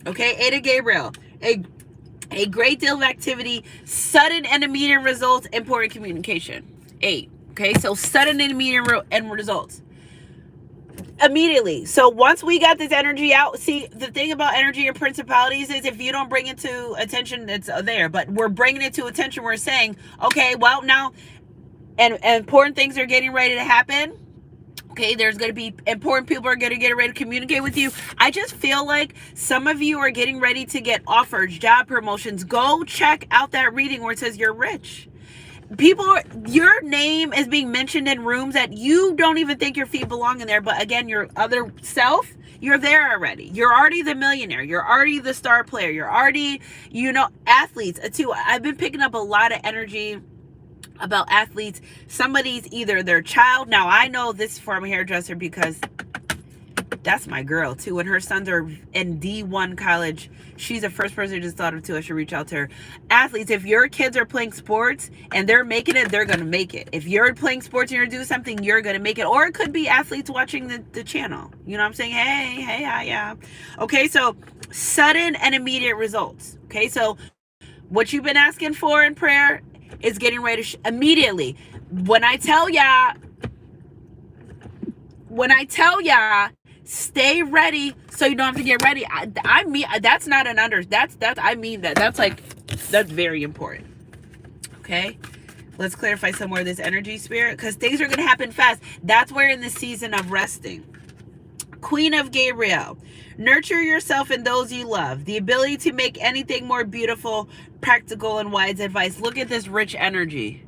Okay, Ada Gabriel. A great deal of activity, sudden and immediate results, important communication. 8. Okay, so sudden and immediate end results. Immediately. So once we got this energy out, see, the thing about energy and principalities is if you don't bring it to attention, it's there. But we're bringing it to attention. We're saying, okay, well, now, and important things are getting ready to happen. Okay, there's going to be important people are going to get ready to communicate with you. I just feel like some of you are getting ready to get offers, job promotions. Go check out that reading where it says you're rich. Your name is being mentioned in rooms that you don't even think your feet belong in there. But again, your other self, you're there already. You're already the millionaire. You're already the star player. You're already, athletes too. I've been picking up a lot of energy about athletes. Somebody's either their child. Now I know this from a hairdresser because that's my girl too. When her sons are in D1 college, she's the first person I just thought of too. I should reach out to her. Athletes, if your kids are playing sports and they're making it, they're going to make it. If you're playing sports and you're doing something, you're going to make it. Or it could be athletes watching the channel. You know what I'm saying? Hey, hi, yeah. Okay, so sudden and immediate results. Okay, so what you've been asking for in prayer is getting ready to immediately. When I tell y'all, stay ready so you don't have to get ready. I mean, that's not an I mean that. That's very important. Okay? Let's clarify some more of this energy, Spirit, because things are going to happen fast. That's where in the season of resting. Queen of Gabriel. Nurture yourself and those you love. The ability to make anything more beautiful, practical, and wise advice. Look at this rich energy.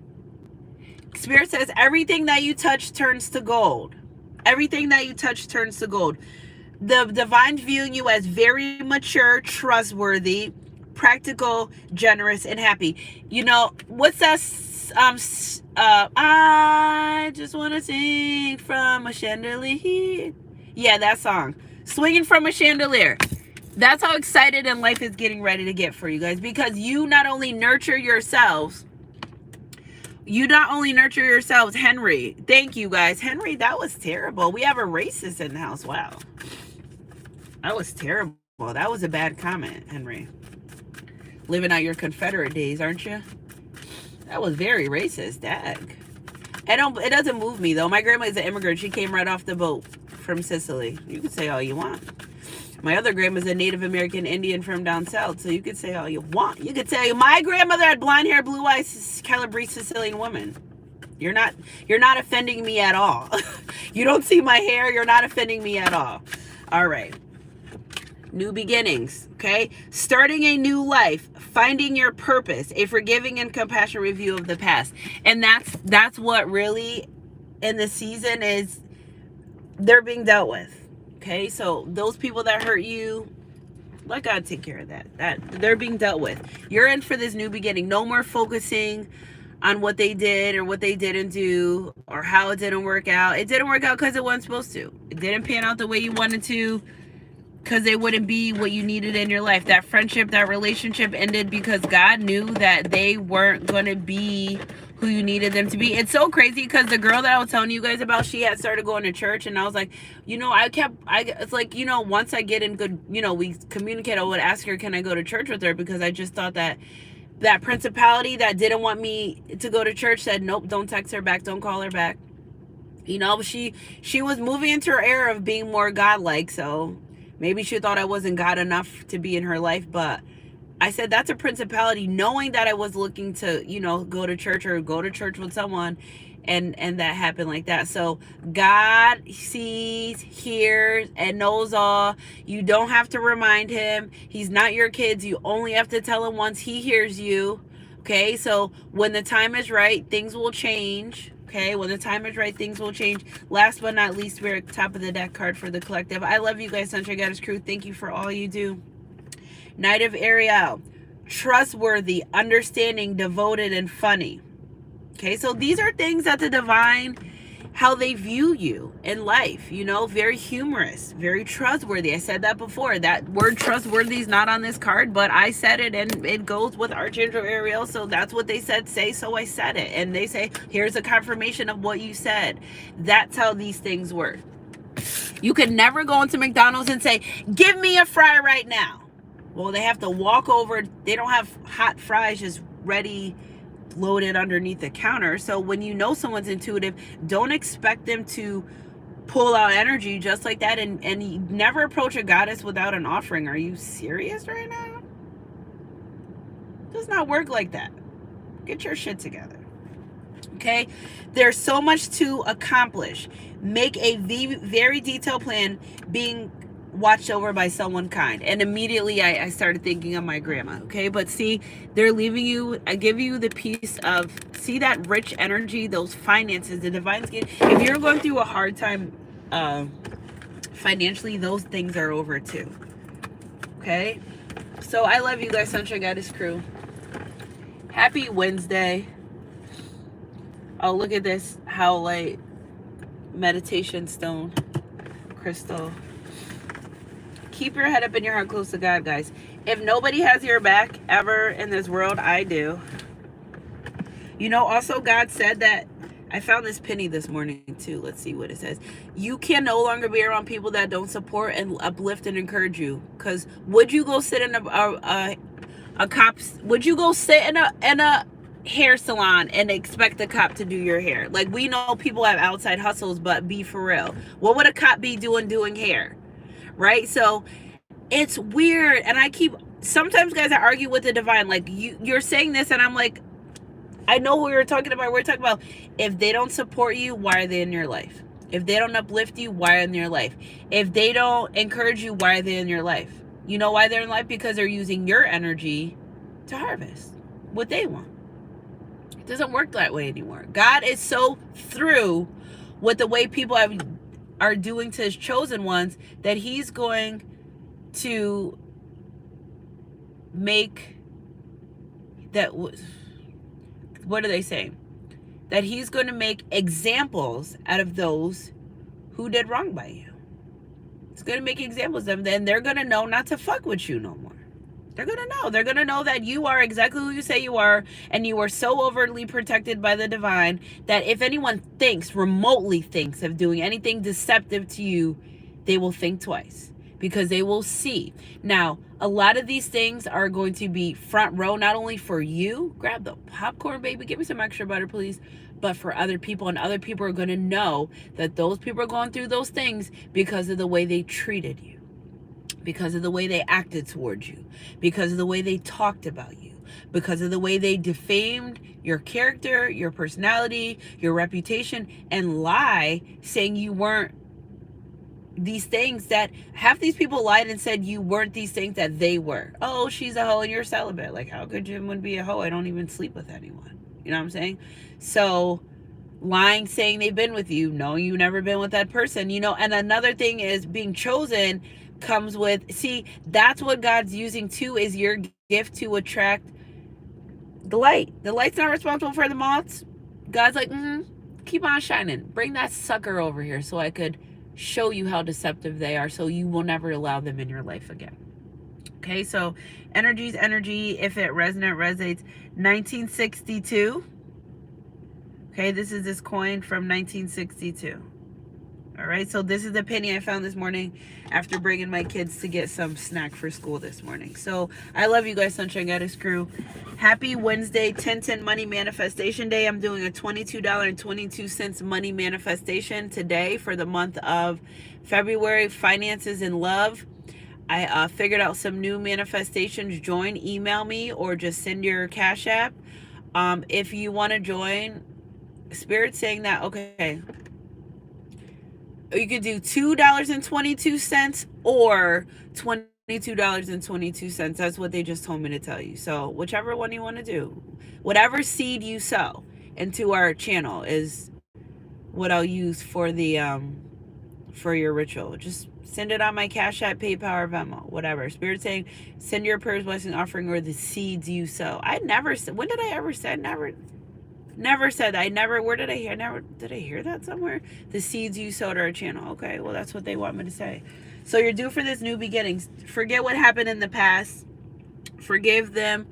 Spirit says everything that you touch turns to gold. Everything that you touch turns to gold. The divine's viewing you as very mature, trustworthy, practical, generous, and happy. You know, what's that? I just want to sing from a chandelier. Yeah, that song. Swinging from a chandelier. That's how excited and life is getting ready to get for you guys, because you not only nurture yourselves, Henry. Thank you guys. Henry, that was terrible. We have a racist in the house. Wow. That was terrible. That was a bad comment, Henry. Living out your Confederate days, aren't you? That was very racist, dag. It doesn't move me though. My grandma is an immigrant. She came right off the boat from Sicily. You can say all you want. My other grandma's a Native American Indian from down south, so you could say all you want. You could say my grandmother had blonde hair, blue eyes, Calabrese Sicilian woman. You're not offending me at all. You don't see my hair, you're not offending me at all. All right. New beginnings, okay? Starting a new life, finding your purpose, a forgiving and compassionate review of the past. And that's what really in the season is they're being dealt with. Okay? So those people that hurt you, let God take care of that. That they're being dealt with. You're in for this new beginning. No more focusing on what they did or what they didn't do or how it didn't work out. It didn't work out because it wasn't supposed to. It didn't pan out the way you wanted to, because they wouldn't be what you needed in your life. That friendship, that relationship ended because God knew that they weren't going to be who you needed them to be. It's so crazy because the girl that I was telling you guys about, she had started going to church, and I was like, you know, it's like, you know, once I get in good, you know, we communicate, I would ask her, can I go to church with her? Because I just thought that principality that didn't want me to go to church said, nope, don't text her back, don't call her back. You know, she was moving into her era of being more godlike, so maybe she thought I wasn't God enough to be in her life, but I said that's a principality, knowing that I was looking to, you know, go to church or go to church with someone, and that happened like that. So God sees, hears, and knows all. You don't have to remind him. He's not your kids. You only have to tell him once he hears you. Okay, so when the time is right, things will change. Okay, when the time is right, things will change. Last but not least, we're at the top of the deck card for the collective. I love you guys, Sunshine Goddess crew. Thank you for all you do. Knight of Ariel, trustworthy, understanding, devoted, and funny. Okay, so these are things that the divine, how they view you in life, you know, very humorous, very trustworthy. I said that before. That word trustworthy is not on this card, but I said it, and it goes with Archangel Ariel, so that's what they said, say, so I said it. And they say, here's a confirmation of what you said. That's how these things work. You can never go into McDonald's and say, give me a fry right now. Well, they have to walk over. They don't have hot fries just ready, loaded underneath the counter. So when you know someone's intuitive, don't expect them to pull out energy just like that, and never approach a goddess without an offering. Are you serious right now? It does not work like that. Get your shit together. Okay, there's so much to accomplish. Make a very detailed plan, being watched over by someone kind. And immediately I started thinking of my grandma. Okay, but see, they're leaving you. I give you the piece of, see that rich energy, those finances, the divine skin. If you're going through a hard time financially, those things are over too. Okay, so I love you guys, Sunshine Goddess crew. Happy Wednesday. Oh, look at this, how light meditation stone crystal. Keep your head up and your heart close to God, guys. If nobody has your back ever in this world, I do. You know, also God said that, I found this penny this morning too. Let's see what it says. You can no longer be around people that don't support and uplift and encourage you. Because would you go sit in a cop's, would you go sit in a hair salon and expect the cop to do your hair? Like, we know people have outside hustles, but be for real. What would a cop be doing hair? Right? So it's weird. And sometimes guys, I argue with the divine, like, you're saying this, and I'm like, I know who we were talking about. We're talking about if they don't support you, why are they in your life? If they don't uplift you, why are they in your life? If they don't encourage you, why are they in your life? You know why they're in life? Because they're using your energy to harvest what they want. It doesn't work that way anymore. God is so through with the way people are doing to his chosen ones that he's going to make that, what are they saying? That he's going to make examples out of those who did wrong by you. He's going to make examples of them. Then they're going to know not to fuck with you no more. They're going to know. They're going to know that you are exactly who you say you are, and you are so overtly protected by the divine that if anyone remotely thinks of doing anything deceptive to you, they will think twice, because they will see. Now, a lot of these things are going to be front row, not only for you, grab the popcorn, baby, give me some extra butter, please, but for other people. And other people are going to know that those people are going through those things because of the way they treated you, because of the way they acted towards you, because of the way they talked about you, because of the way they defamed your character, your personality, your reputation, and lie, saying you weren't these things. That half these people lied and said you weren't these things that they were. Oh, she's a hoe and you're celibate. Like, how could you be a hoe? I don't even sleep with anyone. You know what I'm saying? So lying, saying they've been with you, no, you've never been with that person, you know. And another thing is being chosen comes with, see, that's what God's using too, is your gift to attract the light. The light's not responsible for the moths. God's like, keep on shining. Bring that sucker over here so I could show you how deceptive they are, so you will never allow them in your life again. Okay, so energy's energy. If it resonates. 1962. Okay, this is this coin from 1962. All right, so this is the penny I found this morning after bringing my kids to get some snack for school this morning. So I love you guys, Sunshine Goddess crew. Happy Wednesday, 10/10 Money Manifestation Day. I'm doing a $22.22 money manifestation today for the month of February. Finances and love. I figured out some new manifestations. Join, email me, or just send your Cash App. If you want to join, Spirit's saying that, okay, you could do $2.22 or $22.22. That's what they just told me to tell you. So whichever one you want to do, whatever seed you sow into our channel is what I'll use for the for your ritual. Just send it on my Cash App, PayPal, or Venmo, whatever. Spirit saying, send your prayers, blessing, offering, or the seeds you sow. I never said. When did I ever say? Never said that. Where did I hear? Did I hear that somewhere? The seeds you sowed to our channel. Okay, well, that's what they want me to say. So you're due for this new beginnings. Forget what happened in the past. Forgive them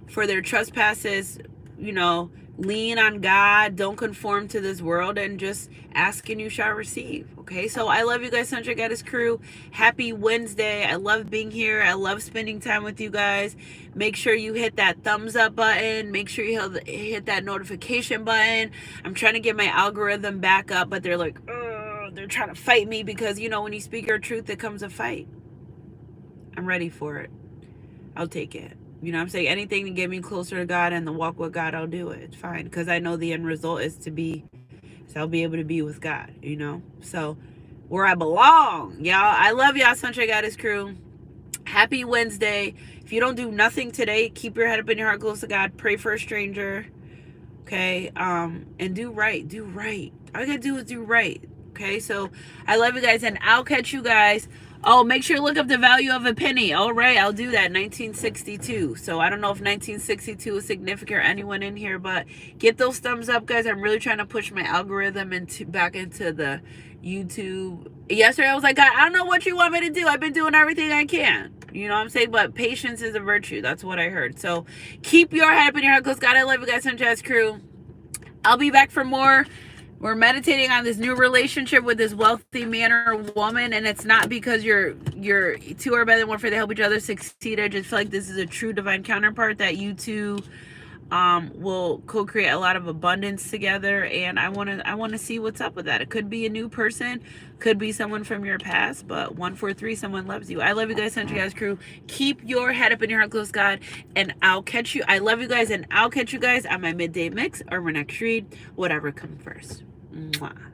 for their trespasses. You know, lean on God. Don't conform to this world, and just ask and you shall receive. Okay, so I love you guys, Sunshine Goddess crew. Happy Wednesday. I love being here. I love spending time with you guys. Make sure you hit that thumbs up button. Make sure you hit that notification button. I'm trying to get my algorithm back up, but they're like, they're trying to fight me, because, you know, when you speak your truth, it comes a fight. I'm ready for it. I'll take it. You know what I'm saying? Anything to get me closer to God and the walk with God, I'll do it. It's fine, because I know the end result is I'll be able to be with God, you know? So, where I belong, y'all. I love y'all, Sunshine Goddess crew. Happy Wednesday. If you don't do nothing today, keep your head up and your heart close to God. Pray for a stranger. Okay? And do right. Do right. All you gotta do is do right. Okay? So, I love you guys, and I'll catch you guys. Oh, make sure you look up the value of a penny. All right, I'll do that. 1962. So I don't know if 1962 is significant or anyone in here, but get those thumbs up, guys. I'm really trying to push my algorithm back into the YouTube. Yesterday, I was like, God, I don't know what you want me to do. I've been doing everything I can. You know what I'm saying? But patience is a virtue. That's what I heard. So keep your head up in your heart close. God, I love you guys, Sunshine crew. I'll be back for more. We're meditating on this new relationship with this wealthy man or woman, and it's not because you're two are better than one for they help each other succeed. I just feel like this is a true divine counterpart that you two We'll co-create a lot of abundance together, and I want to see what's up with that. It could be a new person, could be someone from your past, but 143, someone loves you. I love you guys, Country Guys crew. Keep your head up and your heart close, God, and I'll catch you. I love you guys, and I'll catch you guys on my midday mix or my next read, whatever comes first. Mwah.